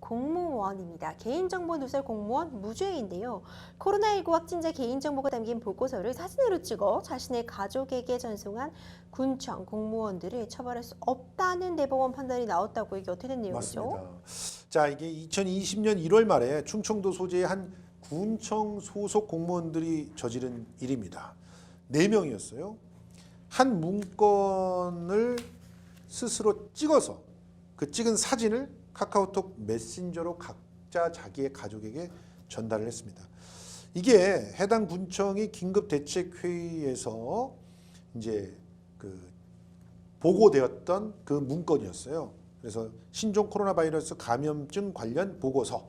공무원입니다. 개인정보 누설 공무원 무죄인데요. 코로나19 확진자 개인정보가 담긴 보고서를 사진으로 찍어 자신의 가족에게 전송한 군청 공무원들을 처벌할 수 없다는 대법원 판단이 나왔다고. 이게 어떻게 된 내용이죠? 맞습니다. 자, 이게 2020년 1월 말에 충청도 소재의 한 군청 소속 공무원들이 저지른 일입니다. 4명이었어요. 한 문건을 스스로 찍어서 그 찍은 사진을 카카오톡 메신저로 각자 자기의 가족에게 전달을 했습니다. 이게 해당 군청이 긴급 대책 회의에서 이제 그 보고되었던 그 문건이었어요. 그래서 신종 코로나 바이러스 감염증 관련 보고서,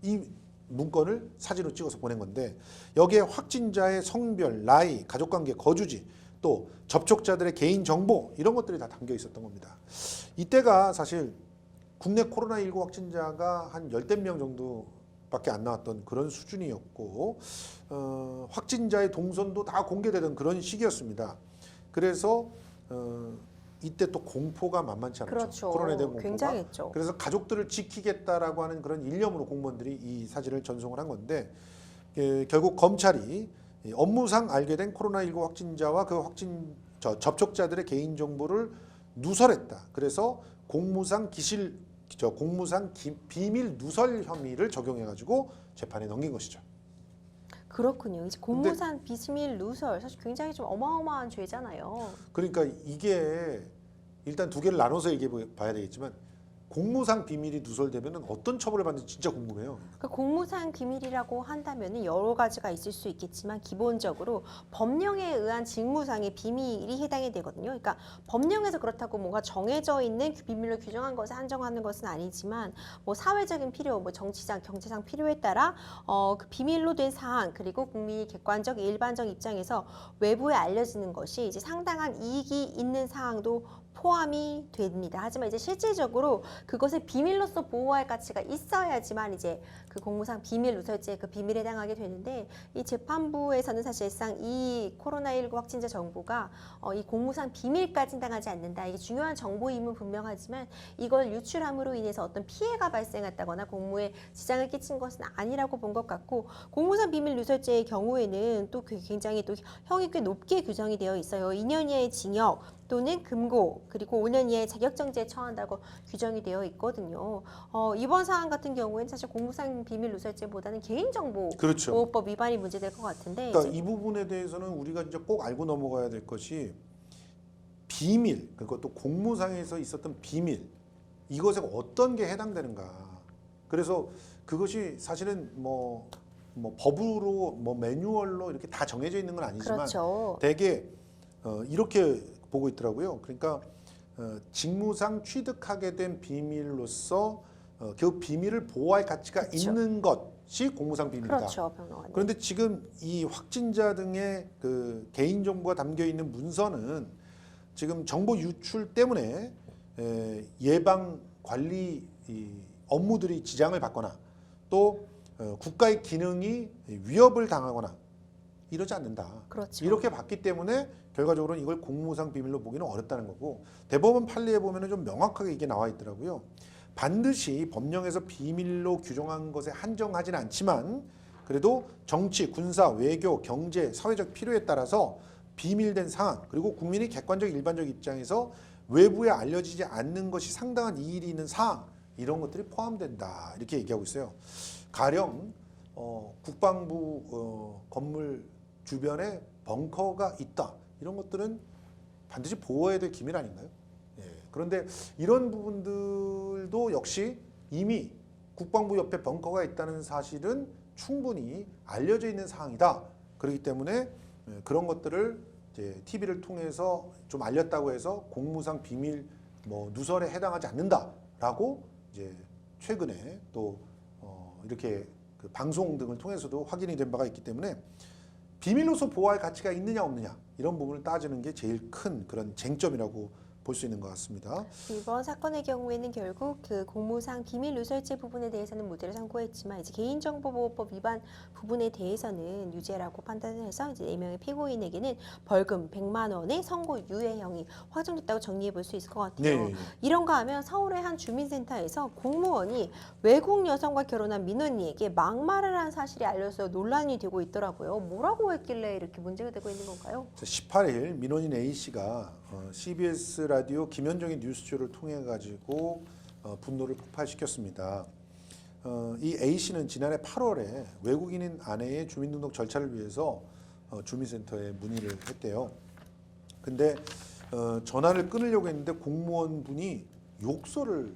이 문건을 사진으로 찍어서 보낸 건데, 여기에 확진자의 성별, 나이, 가족관계, 거주지, 또 접촉자들의 개인 정보, 이런 것들이 다 담겨 있었던 겁니다. 이때가 사실 국내 코로나19 확진자가 한 10명 정도밖에 안 나왔던 그런 수준이었고, 확진자의 동선도 다 공개되던 그런 시기였습니다. 그래서 이때 또 공포가 만만치 않았죠. 그렇죠. 코로나에 대한 공포가. 굉장했죠. 그래서 가족들을 지키겠다라고 하는 그런 일념으로 공무원들이 이 사진을 전송을 한 건데, 결국 검찰이 업무상 알게 된 코로나19 확진자와 그 접촉자들의 개인정보를 누설했다. 그래서 공무상 비밀 누설 혐의를 적용해가지고 재판에 넘긴 것이죠. 그렇군요. 이제 공무상 비밀 누설, 사실 굉장히 좀 어마어마한 죄잖아요. 그러니까 이게 일단 두 개를 나눠서 얘기해 봐야 되겠지만, 공무상 비밀이 누설되면 어떤 처벌을 받는지 진짜 궁금해요. 그러니까 공무상 비밀이라고 한다면 여러 가지가 있을 수 있겠지만 기본적으로 법령에 의한 직무상의 비밀이 해당이 되거든요. 그러니까 법령에서 그렇다고 뭔가 정해져 있는 비밀로 규정한 것을 한정하는 것은 아니지만, 뭐 사회적인 필요, 뭐 정치상, 경제상 필요에 따라 그 비밀로 된 사안, 그리고 국민이 객관적, 일반적 입장에서 외부에 알려지는 것이 이제 상당한 이익이 있는 사항도 포함이 됩니다. 하지만 이제 실질적으로 그것을 비밀로서 보호할 가치가 있어야지만 이제 그 공무상 비밀 누설죄 그 비밀에 해당하게 되는데, 이 재판부에서는 사실상 이 코로나19 확진자 정보가 이 공무상 비밀까지 해당하지 않는다. 이게 중요한 정보임은 분명하지만 이걸 유출함으로 인해서 어떤 피해가 발생했다거나 공무에 지장을 끼친 것은 아니라고 본 것 같고, 공무상 비밀 누설죄의 경우에는 또 굉장히 또 형이 꽤 높게 규정이 되어 있어요. 2년 이하의 징역 또는 금고, 그리고 5년 이하의 자격정지에 처한다고 규정이 되어 있거든요. 이번 사안 같은 경우에는 사실 공무상 비밀 누설죄보다는 개인정보보호법 그렇죠. 위반이 문제될 것 같은데, 그러니까 이 부분에 대해서는 우리가 이제 꼭 알고 넘어가야 될 것이, 비밀, 그것도 공무상에서 있었던 비밀, 이것에 어떤 게 해당되는가. 그래서 그것이 사실은 뭐 법으로 뭐 매뉴얼로 이렇게 다 정해져 있는 건 아니지만, 그렇죠. 대개 이렇게 보고 있더라고요. 그러니까 직무상 취득하게 된 비밀로서 그 비밀을 보호할 가치가 그렇죠. 있는 것이 공무상 비밀이다. 그렇죠, 평론가님. 그런데 지금 이 확진자 등의 그 개인 정보가 담겨 있는 문서는 지금 정보 유출 때문에 예방 관리 업무들이 지장을 받거나, 또 국가의 기능이 위협을 당하거나 이러지 않는다. 그렇죠. 이렇게 봤기 때문에 결과적으로는 이걸 공무상 비밀로 보기는 어렵다는 거고, 대법원 판례에 보면은 좀 명확하게 이게 나와 있더라고요. 반드시 법령에서 비밀로 규정한 것에 한정하지는 않지만, 그래도 정치, 군사, 외교, 경제, 사회적 필요에 따라서 비밀된 상황, 그리고 국민의 객관적, 일반적 입장에서 외부에 알려지지 않는 것이 상당한 이익이 있는 사항, 이런 것들이 포함된다. 이렇게 얘기하고 있어요. 가령 국방부 건물 주변에 벙커가 있다. 이런 것들은 반드시 보호해야 될 기밀 아닌가요? 예. 그런데 이런 부분들도 역시 이미 국방부 옆에 벙커가 있다는 사실은 충분히 알려져 있는 사항이다. 그렇기 때문에 그런 것들을 이제 TV를 통해서 좀 알렸다고 해서 공무상 비밀 누설에 해당하지 않는다라고 이제 최근에 또 이렇게 그 방송 등을 통해서도 확인이 된 바가 있기 때문에, 비밀로서 보호할 가치가 있느냐 없느냐 이런 부분을 따지는 게 제일 큰 그런 쟁점이라고 볼 수 있는 것 같습니다. 이번 사건의 경우에는 결국 그 공무상 비밀 누설죄 부분에 대해서는 무죄를 선고했지만 이제 개인정보보호법 위반 부분에 대해서는 유죄라고 판단을 해서 이제 4명의 피고인에게는 벌금 100만 원의 선고유예형이 확정됐다고 정리해 볼 수 있을 것 같아요. 네. 이런가 하면 서울의 한 주민센터에서 공무원이 외국 여성과 결혼한 민원인에게 막말을 한 사실이 알려서 논란이 되고 있더라고요. 뭐라고 했길래 이렇게 문제가 되고 있는 건가요? 18일 민원인 A 씨가 CBS 라디오 김현정의 뉴스쇼를 통해 가지고 분노를 폭발시켰습니다. 이 A 씨는 지난해 8월에 외국인인 아내의 주민등록 절차를 위해서 주민센터에 문의를 했대요. 근데 전화를 끊으려고 했는데 공무원분이 욕설을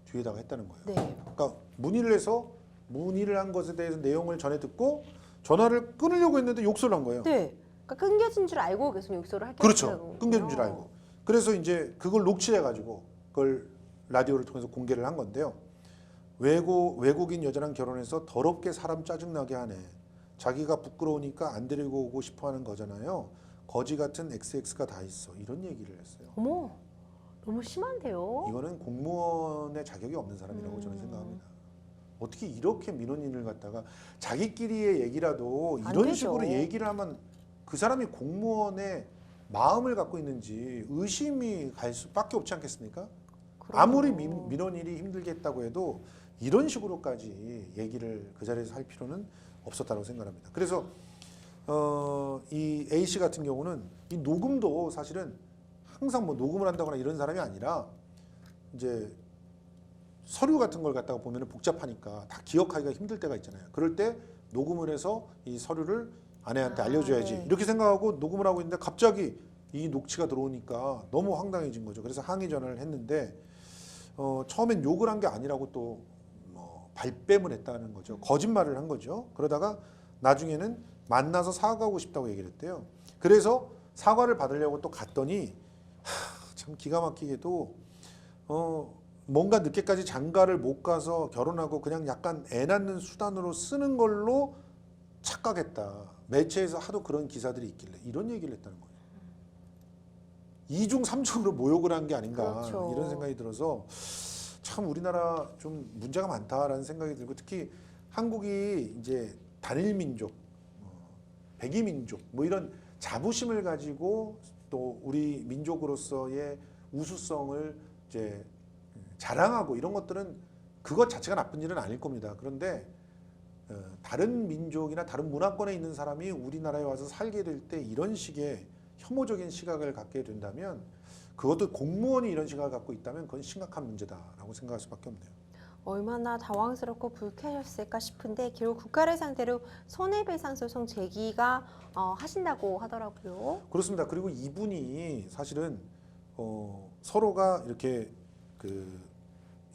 뒤에다가 했다는 거예요. 네. 그러니까 문의를 해서 문의를 한 것에 대해서 내용을 전해 듣고 전화를 끊으려고 했는데 욕설을 한 거예요. 네. 그러니까 끊겨진 줄 알고 계속 욕설을 했겠죠. 그렇죠. 끊겨진 줄 알고. 그래서 이제 그걸 녹취해가지고 그걸 라디오를 통해서 공개를 한 건데요. 외국인 여자랑 결혼해서 더럽게 사람 짜증나게 하네. 자기가 부끄러우니까 안 데리고 오고 싶어하는 거잖아요. 거지 같은 XX가 다 있어. 이런 얘기를 했어요. 어머, 너무 심한데요. 이거는 공무원의 자격이 없는 사람이라고 저는 생각합니다. 어떻게 이렇게 민원인을 갖다가 자기끼리의 얘기라도 안 이런 되죠. 식으로 얘기를 하면 그 사람이 공무원의 마음을 갖고 있는지 의심이 갈 수밖에 없지 않겠습니까? 그럼요. 아무리 민원인이 힘들겠다고 해도 이런 식으로까지 얘기를 그 자리에서 할 필요는 없었다고 생각합니다. 그래서 이 A 씨 같은 경우는 이 녹음도 사실은 항상 뭐 녹음을 한다거나 이런 사람이 아니라 이제 서류 같은 걸 갖다가 보면 복잡하니까 다 기억하기가 힘들 때가 있잖아요. 그럴 때 녹음을 해서 이 서류를 아내한테 알려줘야지 네. 이렇게 생각하고 녹음을 하고 있는데 갑자기 이 녹취가 들어오니까 너무 황당해진 거죠. 그래서 항의 전화를 했는데 처음엔 욕을 한 게 아니라고 또 발뺌을 했다는 거죠. 거짓말을 한 거죠. 그러다가 나중에는 만나서 사과하고 싶다고 얘기를 했대요. 그래서 사과를 받으려고 또 갔더니 참 기가 막히게도 뭔가 늦게까지 장가를 못 가서 결혼하고 그냥 약간 애 낳는 수단으로 쓰는 걸로 착각했다. 매체에서 하도 그런 기사들이 있길래 이런 얘기를 했다는 거예요. 이중 삼중으로 모욕을 한 게 아닌가 그렇죠. 이런 생각이 들어서 참 우리나라 좀 문제가 많다라는 생각이 들고 특히 한국이 이제 단일 민족, 백이 민족 뭐 이런 자부심을 가지고 또 우리 민족으로서의 우수성을 이제 자랑하고 이런 것들은 그것 자체가 나쁜 일은 아닐 겁니다. 그런데 다른 민족이나 다른 문화권에 있는 사람이 우리나라에 와서 살게 될 때 이런 식의 혐오적인 시각을 갖게 된다면 그것도 공무원이 이런 시각을 갖고 있다면 그건 심각한 문제다라고 생각할 수밖에 없네요. 얼마나 당황스럽고 불쾌하셨을까 싶은데 결국 국가를 상대로 손해배상 소송 제기가 하신다고 하더라고요. 그렇습니다. 그리고 이분이 사실은 서로가 이렇게 그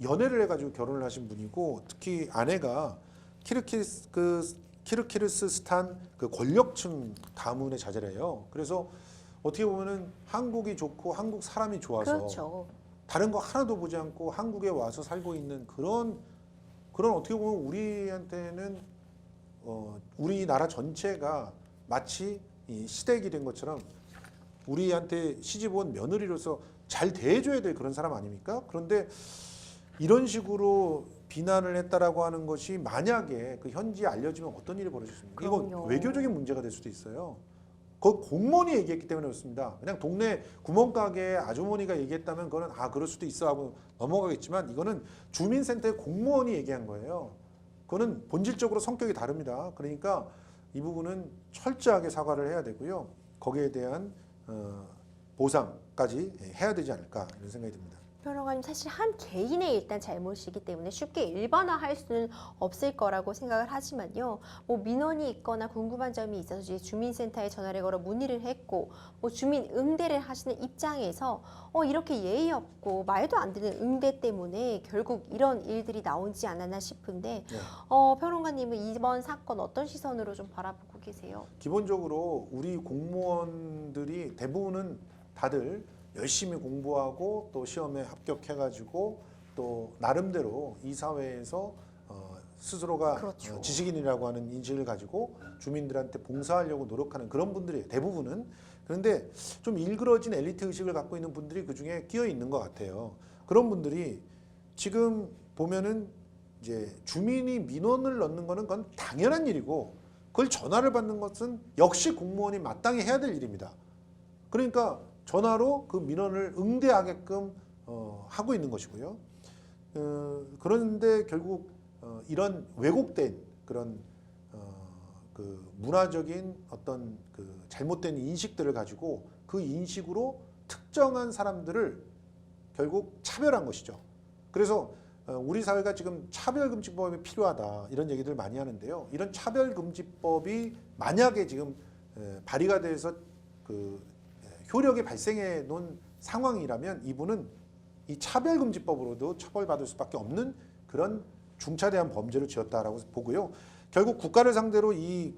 연애를 해가지고 결혼을 하신 분이고 특히 아내가 키르기스스탄 그 권력층 가문의 자제래요. 그래서 어떻게 보면은 한국이 좋고 한국 사람이 좋아서 그렇죠. 다른 거 하나도 보지 않고 한국에 와서 살고 있는 그런 어떻게 보면 우리한테는 우리나라 전체가 마치 이 시댁이 된 것처럼 우리한테 시집 온 며느리로서 잘 대해줘야 될 그런 사람 아닙니까? 그런데 이런 식으로 비난을 했다라고 하는 것이 만약에 그 현지에 알려지면 어떤 일이 벌어졌습니까? 이거 그럼요. 외교적인 문제가 될 수도 있어요. 그 공무원이 얘기했기 때문에 그렇습니다. 그냥 동네 구멍가게 아주머니가 얘기했다면 그거는 그럴 수도 있어 하고 넘어가겠지만 이거는 주민센터의 공무원이 얘기한 거예요. 그거는 본질적으로 성격이 다릅니다. 그러니까 이 부분은 철저하게 사과를 해야 되고요. 거기에 대한 보상까지 해야 되지 않을까 이런 생각이 듭니다. 평론가님 사실 한 개인의 일단 잘못이기 때문에 쉽게 일반화할 수는 없을 거라고 생각을 하지만요. 뭐 민원이 있거나 궁금한 점이 있어서 이제 주민센터에 전화를 걸어 문의를 했고 뭐 주민 응대를 하시는 입장에서 이렇게 예의 없고 말도 안 되는 응대 때문에 결국 이런 일들이 나오지 않았나 싶은데 네. 평론가님은 이번 사건 어떤 시선으로 좀 바라보고 계세요? 기본적으로 우리 공무원들이 대부분은 다들 열심히 공부하고 또 시험에 합격해가지고 또 나름대로 이 사회에서 스스로가 그렇죠. 지식인이라고 하는 인식을 가지고 주민들한테 봉사하려고 노력하는 그런 분들이 대부분은 그런데 좀 일그러진 엘리트 의식을 갖고 있는 분들이 그중에 끼어 있는 것 같아요. 그런 분들이 지금 보면은 이제 주민이 민원을 넣는 거는 그건 당연한 일이고 그걸 전화를 받는 것은 역시 공무원이 마땅히 해야 될 일입니다. 그러니까 전화로 그 민원을 응대하게끔 하고 있는 것이고요. 그런데 결국 이런 왜곡된 그런 그 문화적인 어떤 그 잘못된 인식들을 가지고 그 인식으로 특정한 사람들을 결국 차별한 것이죠. 그래서 우리 사회가 지금 차별금지법이 필요하다 이런 얘기들 많이 하는데요. 이런 차별금지법이 만약에 지금 발의가 돼서 그 효력이 발생해 놓은 상황이라면 이분은 이 차별금지법으로도 처벌받을 수밖에 없는 그런 중차대한 범죄를 지었다라고 보고요. 결국 국가를 상대로 이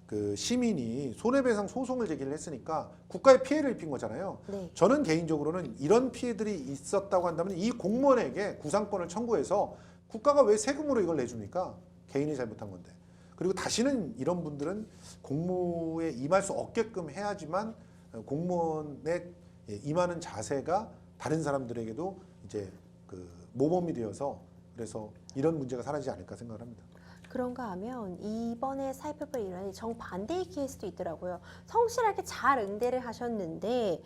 그 시민이 손해배상 소송을 제기를 했으니까 국가에 피해를 입힌 거잖아요. 네. 저는 개인적으로는 이런 피해들이 있었다고 한다면 이 공무원에게 구상권을 청구해서 국가가 왜 세금으로 이걸 내줍니까? 개인이 잘못한 건데. 그리고 다시는 이런 분들은 공무에 임할 수 없게끔 해야지만 공무원에 임하는 자세가 다른 사람들에게도 이제 그 모범이 되어서 그래서 이런 문제가 사라지지 않을까 생각을 합니다. 그런가 하면 이번에 살펴볼 일환이 정반대의 케이스도 있더라고요. 성실하게 잘 응대를 하셨는데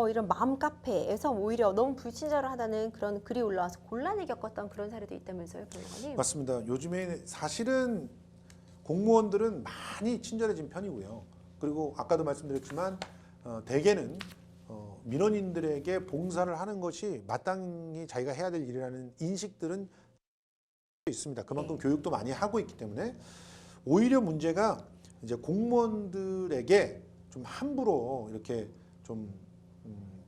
이런 맘카페에서 오히려 너무 불친절하다는 그런 글이 올라와서 곤란을 겪었던 그런 사례도 있다면서요, 변호사님? 맞습니다. 요즘에 사실은 공무원들은 많이 친절해진 편이고요. 그리고 아까도 말씀드렸지만 대개는 민원인들에게 봉사를 하는 것이 마땅히 자기가 해야 될 일이라는 인식들은 있습니다. 그만큼 네. 교육도 많이 하고 있기 때문에 오히려 문제가 이제 공무원들에게 좀 함부로 이렇게 좀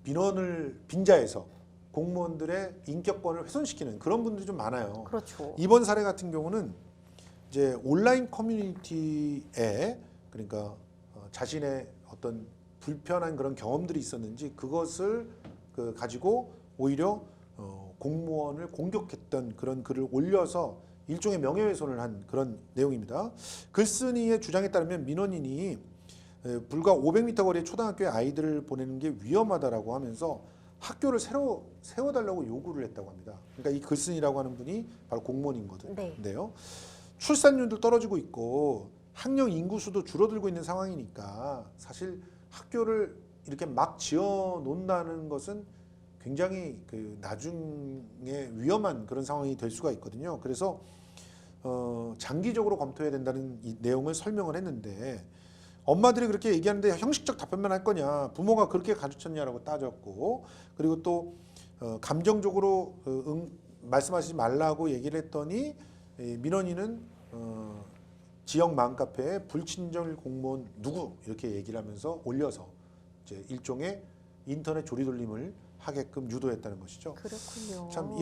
민원을 빙자해서 공무원들의 인격권을 훼손시키는 그런 분들이 좀 많아요. 그렇죠. 이번 사례 같은 경우는 이제 온라인 커뮤니티에 그러니까 자신의 어떤 불편한 그런 경험들이 있었는지 그것을 가지고 오히려 공무원을 공격했던 그런 글을 올려서 일종의 명예훼손을 한 그런 내용입니다. 글쓴이의 주장에 따르면 민원인이 불과 500m 거리의 초등학교에 아이들을 보내는 게 위험하다라고 하면서 학교를 새로 세워달라고 요구를 했다고 합니다. 그러니까 이 글쓴이라고 하는 분이 바로 공무원인데요. 출산율도 떨어지고 있고 학령 인구수도 줄어들고 있는 상황이니까 사실 학교를 이렇게 막 지어 놓는다는 것은 굉장히 그 나중에 위험한 그런 상황이 될 수가 있거든요. 그래서 장기적으로 검토해야 된다는 이 내용을 설명을 했는데 엄마들이 그렇게 얘기하는데 형식적 답변만 할 거냐, 부모가 그렇게 가르쳤냐라고 따졌고 그리고 또 감정적으로 말씀하시지 말라고 얘기를 했더니 민원인은 지역 맘카페에 불친절 공무원 누구 이렇게 얘기를 하면서 올려서 이제 일종의 인터넷 조리돌림을 하게끔 유도했다는 것이죠. 그렇군요. 참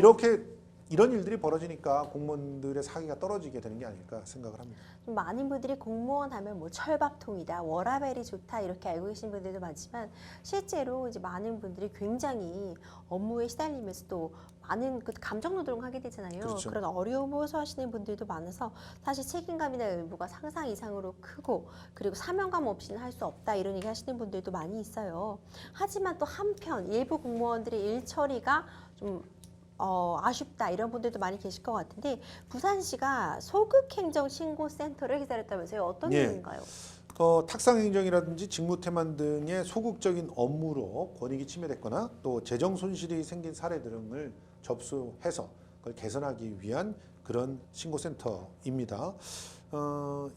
이런 일들이 벌어지니까 공무원들의 사기가 떨어지게 되는 게 아닐까 생각을 합니다. 좀 많은 분들이 공무원 하면 뭐 철밥통이다, 워라밸이 좋다 이렇게 알고 계신 분들도 많지만 실제로 이제 많은 분들이 굉장히 업무에 시달리면서 또 많은 그 감정 노동을 하게 되잖아요. 그렇죠. 그런 어려움을 호소하시는 분들도 많아서 사실 책임감이나 의무가 상상 이상으로 크고 그리고 사명감 없이는 할 수 없다 이런 얘기 하시는 분들도 많이 있어요. 하지만 또 한편 일부 공무원들의 일 처리가 좀 아쉽다 이런 분들도 많이 계실 것 같은데 부산시가 소극행정신고센터를 개설했다면서요. 어떤 예. 내용인가요? 탁상행정이라든지 직무태만 등의 소극적인 업무로 권익이 침해됐거나 또 재정 손실이 생긴 사례 등을 접수해서 그걸 개선하기 위한 그런 신고센터입니다.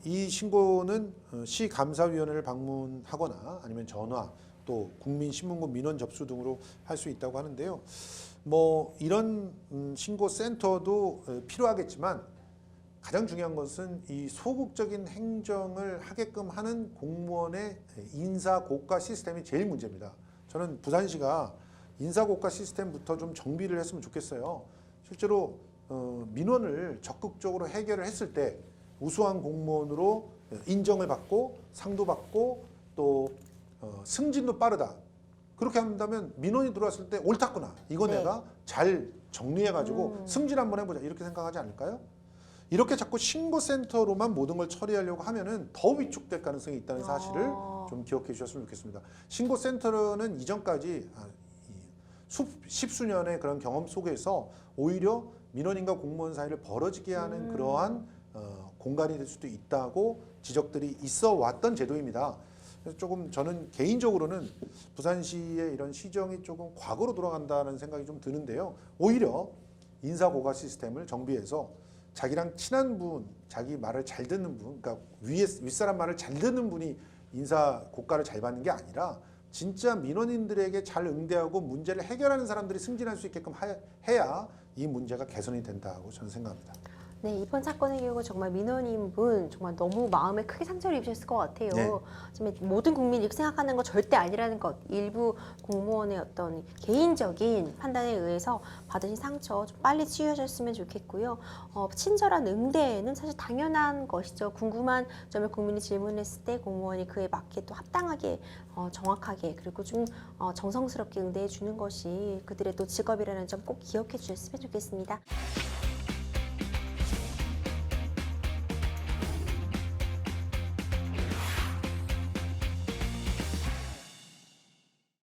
이 신고는 시 감사위원회를 방문하거나 아니면 전화 또 국민신문고 민원 접수 등으로 할 수 있다고 하는데요. 뭐 이런 신고센터도 필요하겠지만 가장 중요한 것은 이 소극적인 행정을 하게끔 하는 공무원의 인사 고과 시스템이 제일 문제입니다. 저는 부산시가 인사 고과 시스템부터 좀 정비를 했으면 좋겠어요. 실제로 민원을 적극적으로 해결을 했을 때 우수한 공무원으로 인정을 받고 상도 받고 또 승진도 빠르다. 그렇게 한다면 민원이 들어왔을 때 옳았구나. 이거 네. 내가 잘 정리해가지고 승진 한번 해보자. 이렇게 생각하지 않을까요? 이렇게 자꾸 신고센터로만 모든 걸 처리하려고 하면은 더 위축될 가능성이 있다는 사실을 좀 기억해 주셨으면 좋겠습니다. 신고센터는 이전까지 십수년의 그런 경험 속에서 오히려 민원인과 공무원 사이를 벌어지게 하는 그러한 공간이 될 수도 있다고 지적들이 있어 왔던 제도입니다. 그래서 조금 저는 개인적으로는 부산시의 이런 시정이 조금 과거로 돌아간다는 생각이 좀 드는데요. 오히려 인사고과 시스템을 정비해서 자기랑 친한 분, 자기 말을 잘 듣는 분, 그러니까 윗사람 말을 잘 듣는 분이 인사 고과를 잘 받는 게 아니라 진짜 민원인들에게 잘 응대하고 문제를 해결하는 사람들이 승진할 수 있게끔 해야 이 문제가 개선이 된다고 저는 생각합니다. 네, 이번 사건의 경우 정말 민원인분 정말 너무 마음에 크게 상처를 입으셨을 것 같아요. 네. 정말 모든 국민이 이렇게 생각하는 거 절대 아니라는 것, 일부 공무원의 어떤 개인적인 판단에 의해서 받으신 상처 좀 빨리 치유하셨으면 좋겠고요. 친절한 응대는 사실 당연한 것이죠. 궁금한 점을 국민이 질문했을 때 공무원이 그에 맞게 또 합당하게 정확하게 그리고 좀 정성스럽게 응대해 주는 것이 그들의 또 직업이라는 점 꼭 기억해 주셨으면 좋겠습니다.